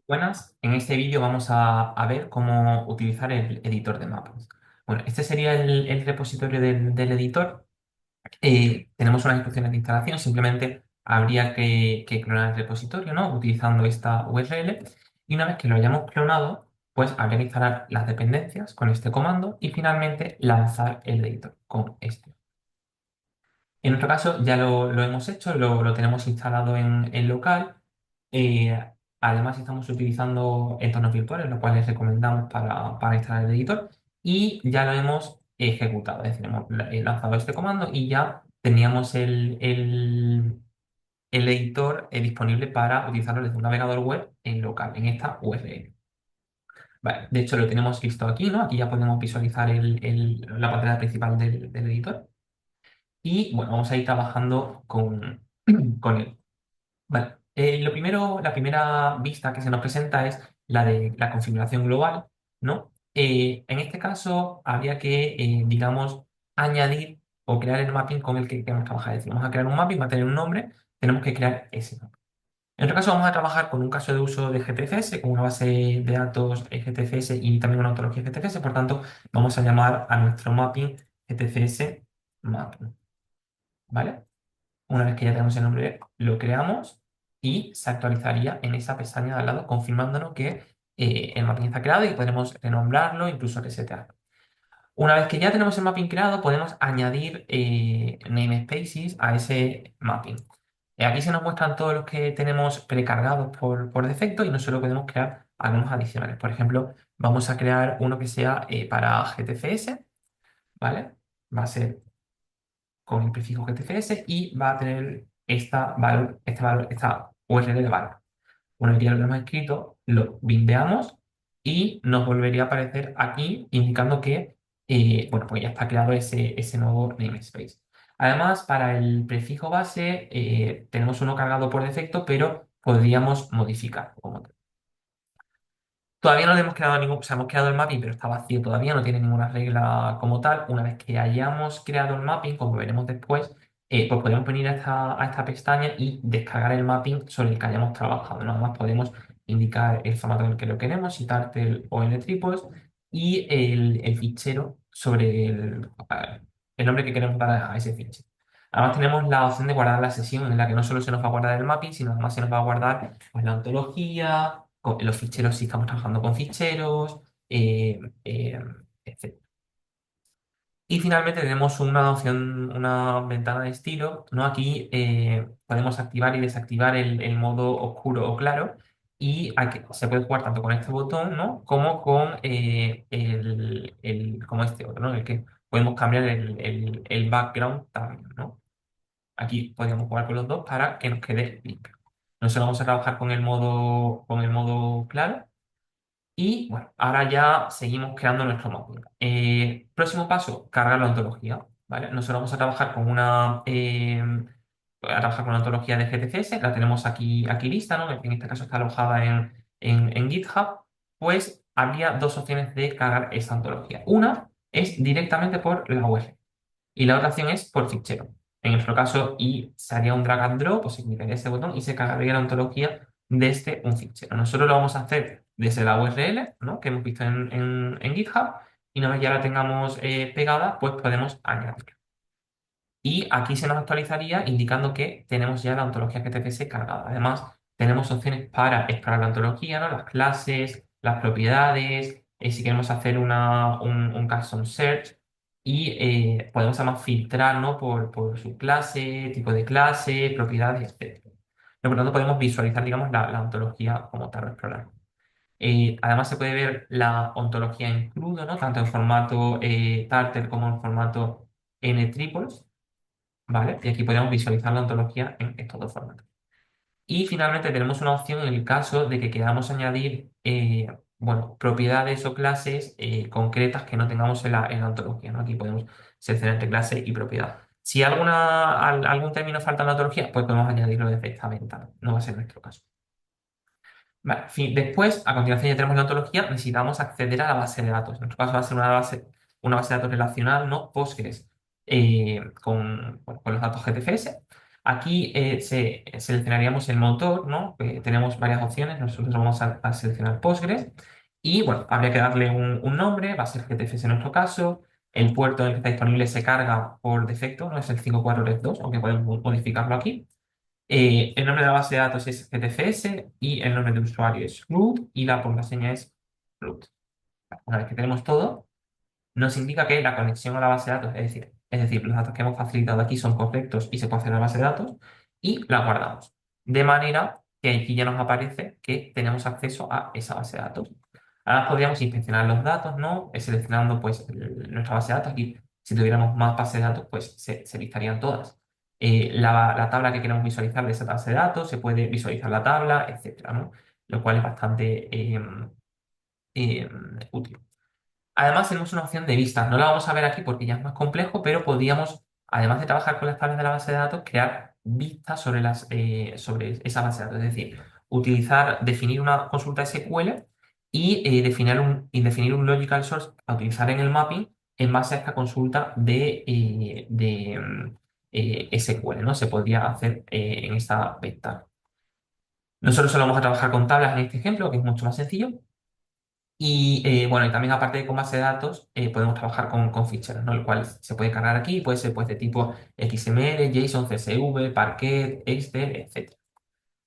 Buenas, en este vídeo vamos a ver cómo utilizar el editor de mapas. Bueno, este sería el repositorio del editor. Tenemos unas instrucciones de instalación, simplemente habría que clonar el repositorio, ¿no? Utilizando esta URL. Y una vez que lo hayamos clonado, pues habría que instalar las dependencias con este comando y finalmente lanzar el editor con este. En nuestro caso ya lo hemos hecho, lo tenemos instalado en local. Eh, Además estamos utilizando entornos virtuales, los cuales recomendamos para instalar el editor. Y ya lo hemos ejecutado, es decir, hemos lanzado este comando y ya teníamos el editor disponible para utilizarlo desde un navegador web en local, en esta URL. Vale, de hecho lo tenemos listo aquí, ¿no? Aquí ya podemos visualizar la pantalla principal del editor. Y bueno, vamos a ir trabajando con él. Vale. Lo primero, la primera vista que se nos presenta es la de la configuración global, ¿no? En este caso, habría que, digamos, añadir o crear el mapping con el que queremos trabajar. Es decir, vamos a crear un mapping, va a tener un nombre, tenemos que crear ese mapping. En otro caso, vamos a trabajar con un caso de uso de GTFS, con una base de datos GTFS y también una ontología GTFS. Por tanto, vamos a llamar a nuestro mapping GTFS mapping, ¿vale? Una vez que ya tenemos el nombre, lo creamos y se actualizaría en esa pestaña de al lado, confirmándonos que el mapping está creado y podremos renombrarlo, incluso resetearlo. Una vez que ya tenemos el mapping creado, podemos añadir namespaces a ese mapping. Aquí se nos muestran todos los que tenemos precargados por defecto y nosotros podemos crear algunos adicionales. Por ejemplo, vamos a crear uno que sea para GTFS, ¿vale? Va a ser con el prefijo GTFS y va a tener esta URL de valor. Una vez que ya lo hemos escrito, lo bindeamos y nos volvería a aparecer aquí indicando que bueno, pues ya está creado ese nuevo namespace. Además, para el prefijo base tenemos uno cargado por defecto, pero podríamos modificarlo. Todavía no le hemos creado ningún, o sea, hemos creado el mapping, pero está vacío todavía, no tiene ninguna regla como tal. Una vez que hayamos creado el mapping, como veremos después, pues podemos venir a esta pestaña y descargar el mapping sobre el que hayamos trabajado. Nada más podemos indicar el formato en el que lo queremos, si Turtle o NTriples, y el fichero sobre el nombre que queremos dar a ese fichero. Además tenemos la opción de guardar la sesión en la que no solo se nos va a guardar el mapping, sino además se nos va a guardar pues, la ontología, los ficheros si estamos trabajando con ficheros, eh, eh, etc. Y finalmente tenemos una opción, una ventana de estilo, ¿no? Aquí podemos activar y desactivar el modo oscuro o claro y se puede jugar tanto con este botón, ¿no? Como con como este otro, ¿no? El que podemos cambiar el background también, ¿no? Aquí podríamos jugar con los dos para que nos quede limpio. Nosotros vamos a trabajar con el modo claro y bueno, ahora ya seguimos creando nuestro módulo. Próximo paso, cargar la ontología, ¿vale? Nosotros vamos a trabajar con una ontología de GTCS, la tenemos aquí lista, ¿no? En este caso está alojada en GitHub. Pues habría dos opciones de cargar esta ontología. Una es directamente por la URL y la otra opción es por fichero. En nuestro caso, y se haría un drag and drop, o se clicaría ese botón y se cargaría la ontología desde un fichero. Nosotros lo vamos a hacer desde la URL, ¿no? Que hemos visto en GitHub, y una vez ya la tengamos pegada, pues podemos añadir. Y aquí se nos actualizaría indicando que tenemos ya la ontología GTPS cargada. Además, tenemos opciones para explorar la ontología, ¿no? Las clases, las propiedades, si queremos hacer un custom search y podemos además filtrar, ¿no? por su clase, tipo de clase, propiedades, etc. Por lo tanto, podemos visualizar, digamos, la ontología como tal, o explorar. Además, se puede ver la ontología en crudo, ¿no? Tanto en formato Turtle como en formato NTriples. ¿Vale? Y aquí podemos visualizar la ontología en estos dos formatos. Y finalmente tenemos una opción en el caso de que queramos añadir bueno, propiedades o clases concretas que no tengamos en la ontología, ¿no? Aquí podemos seleccionar entre clase y propiedad. Si algún término falta en la ontología, pues podemos añadirlo desde esta ventana. No va a ser nuestro caso. Vale, después, a continuación ya tenemos la ontología, necesitamos acceder a la base de datos. En nuestro caso va a ser una base de datos relacional, ¿no? Postgres, con los datos GTFS. Aquí seleccionaríamos el motor, ¿no? Tenemos varias opciones, nosotros vamos a seleccionar Postgres y bueno, habría que darle un nombre, va a ser GTFS en nuestro caso, el puerto en el que está disponible se carga por defecto, no es el 54red2, aunque podemos modificarlo aquí. El nombre de la base de datos es GTFS y el nombre de usuario es root y la contraseña es root. Una vez que tenemos todo, nos indica que la conexión a la base de datos, es decir, los datos que hemos facilitado aquí son correctos y se puede hacer a la base de datos, y la guardamos. De manera que aquí ya nos aparece que tenemos acceso a esa base de datos. Ahora podríamos inspeccionar los datos, ¿no? Seleccionando pues nuestra base de datos. Aquí, si tuviéramos más bases de datos, pues se listarían todas. La tabla que queremos visualizar de esa base de datos, se puede visualizar la tabla, etcétera, ¿no? Lo cual es bastante útil. Además, tenemos una opción de vistas. No la vamos a ver aquí porque ya es más complejo, pero podríamos, además de trabajar con las tablas de la base de datos, crear vistas sobre esa base de datos. Es decir, definir una consulta SQL y definir un logical source a utilizar en el mapping en base a esta consulta de SQL, ¿no? Se podría hacer en esta ventana. Nosotros solo vamos a trabajar con tablas en este ejemplo, que es mucho más sencillo. Y bueno, y también aparte de con base de datos, podemos trabajar con ficheros, ¿no? El cual se puede cargar aquí, puede ser pues de tipo XML, JSON, CSV, Parquet, Excel, etc.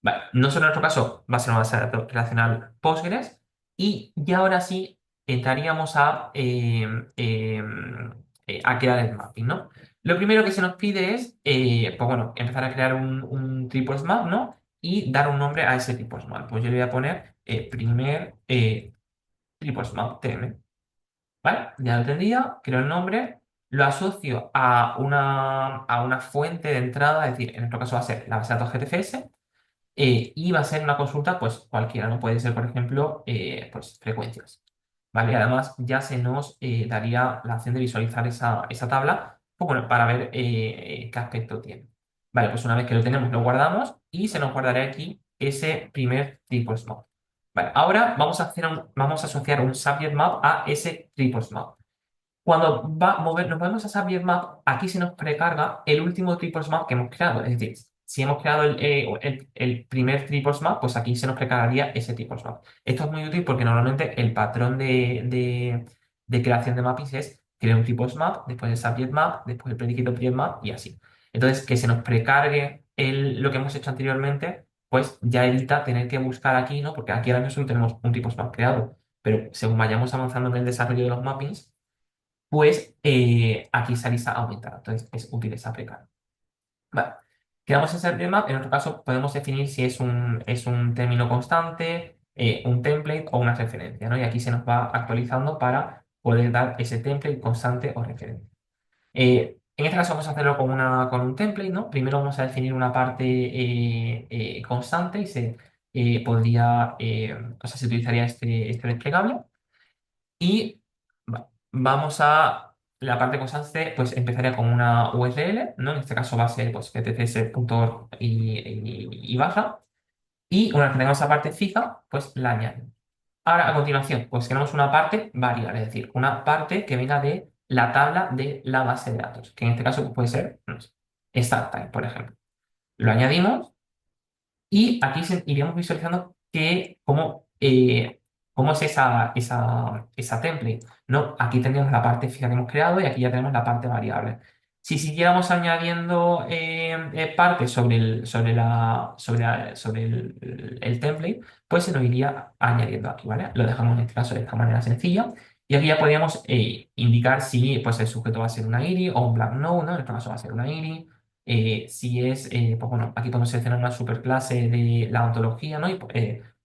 Vale, no solo en nuestro caso va a ser una base de datos relacional Postgres. Y ya ahora sí entraríamos a crear el mapping, ¿no? Lo primero que se nos pide es, pues bueno, empezar a crear un triples map, ¿no? Y dar un nombre a ese triples map. Pues yo le voy a poner primer triples map TM. ¿Vale? Ya lo tendría, creo el nombre, lo asocio a una fuente de entrada, es decir, en nuestro caso va a ser la base de datos GTFS, y va a ser una consulta, pues cualquiera, ¿no? Puede ser, por ejemplo, pues frecuencias. ¿Vale? Además, ya se nos daría la opción de visualizar esa tabla, pues bueno, para ver qué aspecto tiene. Vale, pues una vez que lo tenemos, lo guardamos y se nos guardará aquí ese primer triple map. Vale, ahora vamos a asociar un subject map a ese triple map. Cuando nos movemos a Subject Map, aquí se nos precarga el último triples map que hemos creado. Es decir, si hemos creado el primer triples map, pues aquí se nos precargaría ese triples map. Esto es muy útil porque normalmente el patrón de creación de mappings es crear un triples map, después el subject map, después el predicate object map y así. Entonces, que se nos precargue lo que hemos hecho anteriormente, pues ya evita tener que buscar aquí, ¿no? Porque aquí ahora mismo solo tenemos un triples map creado. Pero según vayamos avanzando en el desarrollo de los mappings, pues aquí esa lista aumentará. Entonces es útil esa precarga. Vale. Quedamos en ese map. En otro caso, podemos definir si es un término constante, un template o una referencia, ¿no? Y aquí se nos va actualizando para poder dar ese template constante o referencia. En este caso vamos a hacerlo con un template, ¿no? Primero vamos a definir una parte constante y o sea, se utilizaría este desplegable. Y vamos a la parte constante, pues empezaría con una URL, ¿no? En este caso va a ser pues gtcs.org y barra. Y una vez que tengamos esa parte fija, pues la añadimos. Ahora, a continuación, pues tenemos una parte variable, es decir, una parte que venga de la tabla de la base de datos, que en este caso pues, puede ser, no sé, start time, por ejemplo. Lo añadimos y aquí iríamos visualizando cómo es esa template. ¿No? Aquí tenemos la parte fija que hemos creado y aquí ya tenemos la parte variable. Si siguiéramos añadiendo partes sobre el template, pues se nos iría añadiendo aquí, ¿vale? Lo dejamos en este caso de esta manera sencilla. Y aquí ya podríamos indicar si pues, el sujeto va a ser una IRI o un black node, ¿no? En este caso va a ser una IRI. Pues bueno, aquí podemos seleccionar una superclase de la ontología, ¿no? Y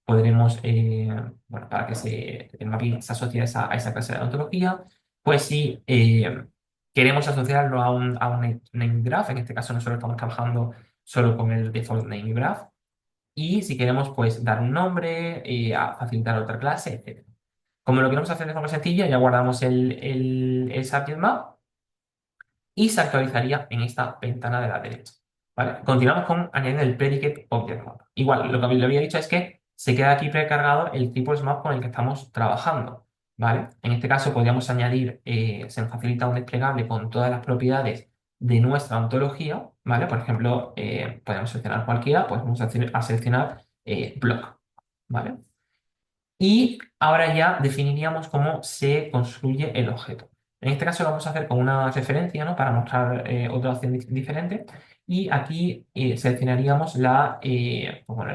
podremos, bueno, para que el mapping se asocie a esa clase de ontología, pues si queremos asociarlo a un name graph, en este caso nosotros estamos trabajando solo con el default name graph, y si queremos, pues dar un nombre, a facilitar otra clase, etc. Como lo queremos hacer de forma sencilla, ya guardamos el subject map y se actualizaría en esta ventana de la derecha. ¿Vale? Continuamos con añadiendo el predicate object map. Igual, lo que le había dicho es que se queda aquí precargado el triples map con el que estamos trabajando. ¿Vale? En este caso podríamos añadir, se nos facilita un desplegable con todas las propiedades de nuestra ontología, ¿vale? Por ejemplo, podemos seleccionar cualquiera, pues vamos a seleccionar block, ¿vale? Y ahora ya definiríamos cómo se construye el objeto. En este caso lo vamos a hacer con una referencia, ¿no? Para mostrar otra opción diferente. Y aquí seleccionaríamos pues bueno,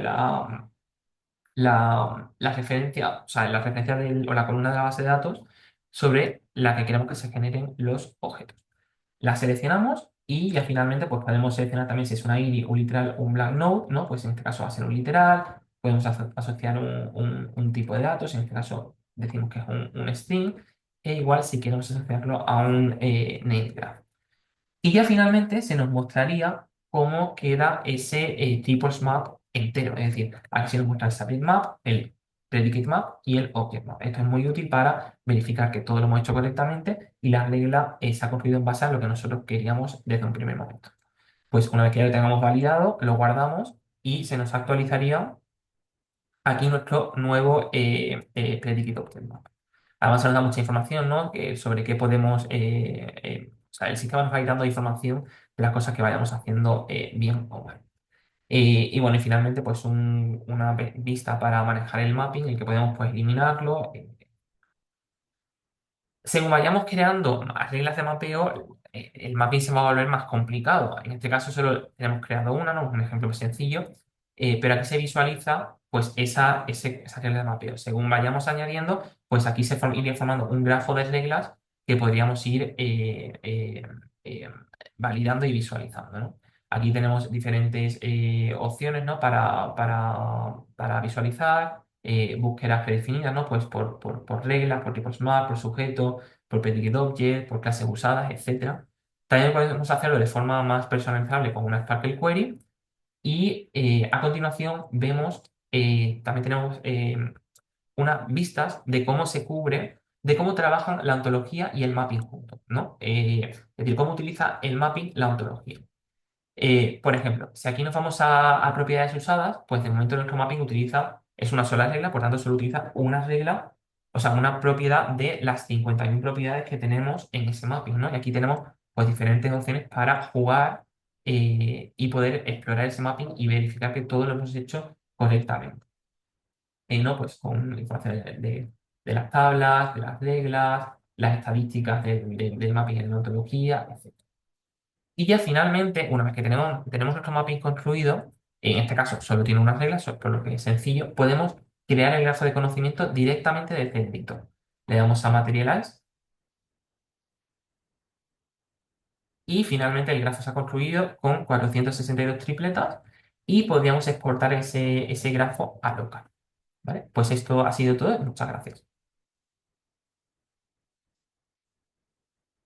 la referencia, o sea, la referencia o la columna de la base de datos sobre la que queremos que se generen los objetos. La seleccionamos y ya finalmente pues podemos seleccionar también si es una IDI, un literal o un blank node, ¿no? Pues en este caso va a ser un literal, podemos asociar un tipo de datos, en este caso decimos que es un string, e igual si queremos asociarlo a un name graph. Y ya finalmente se nos mostraría cómo queda ese typos map entero. Es decir, aquí se nos muestra el subject map, el predicate map y el object map. Esto es muy útil para verificar que todo lo hemos hecho correctamente y la regla se ha construido en base a lo que nosotros queríamos desde un primer momento. Pues una vez que ya lo tengamos validado, lo guardamos y se nos actualizaría aquí nuestro nuevo predicate object map. Además, se nos da mucha información, ¿no? Sobre qué podemos. O sea, el sistema nos va a ir dando información de las cosas que vayamos haciendo bien o mal. Y bueno, y finalmente, pues una vista para manejar el mapping, en el que podemos pues, eliminarlo. Según vayamos creando más reglas de mapeo, el mapping se va a volver más complicado. En este caso solo tenemos creado una, ¿no? Un ejemplo muy sencillo, pero aquí se visualiza pues esa regla de mapeo. Según vayamos añadiendo, pues aquí iría formando un grafo de reglas que podríamos ir eh, validando y visualizando, ¿no? Aquí tenemos diferentes opciones, ¿no? Para visualizar búsquedas predefinidas, ¿no? Pues por reglas, por tipos SMART, por sujeto, por predicate object, por clases usadas, etcétera. También podemos hacerlo de forma más personalizable con una Sparkle Query y a continuación vemos, también tenemos unas vistas de cómo se cubre, de cómo trabajan la ontología y el mapping juntos, ¿no? Es decir, cómo utiliza el mapping la ontología. Por ejemplo, si aquí nos vamos a propiedades usadas, pues de momento nuestro mapping es una sola regla, por tanto solo utiliza una regla, o sea, una propiedad de las 51 propiedades que tenemos en ese mapping, ¿no? Y aquí tenemos pues diferentes opciones para jugar y poder explorar ese mapping y verificar que todo lo hemos hecho correctamente. ¿No? Pues con información de las tablas, de las reglas, las estadísticas del mapping en la ontología, etc. Y ya finalmente, una vez que tenemos nuestro mapping construido, en este caso solo tiene unas reglas, por lo que es sencillo, podemos crear el grafo de conocimiento directamente desde el editor. Le damos a Materialize y finalmente el grafo se ha construido con 462 tripletas y podríamos exportar ese grafo a local. ¿Vale? Pues esto ha sido todo. Muchas gracias.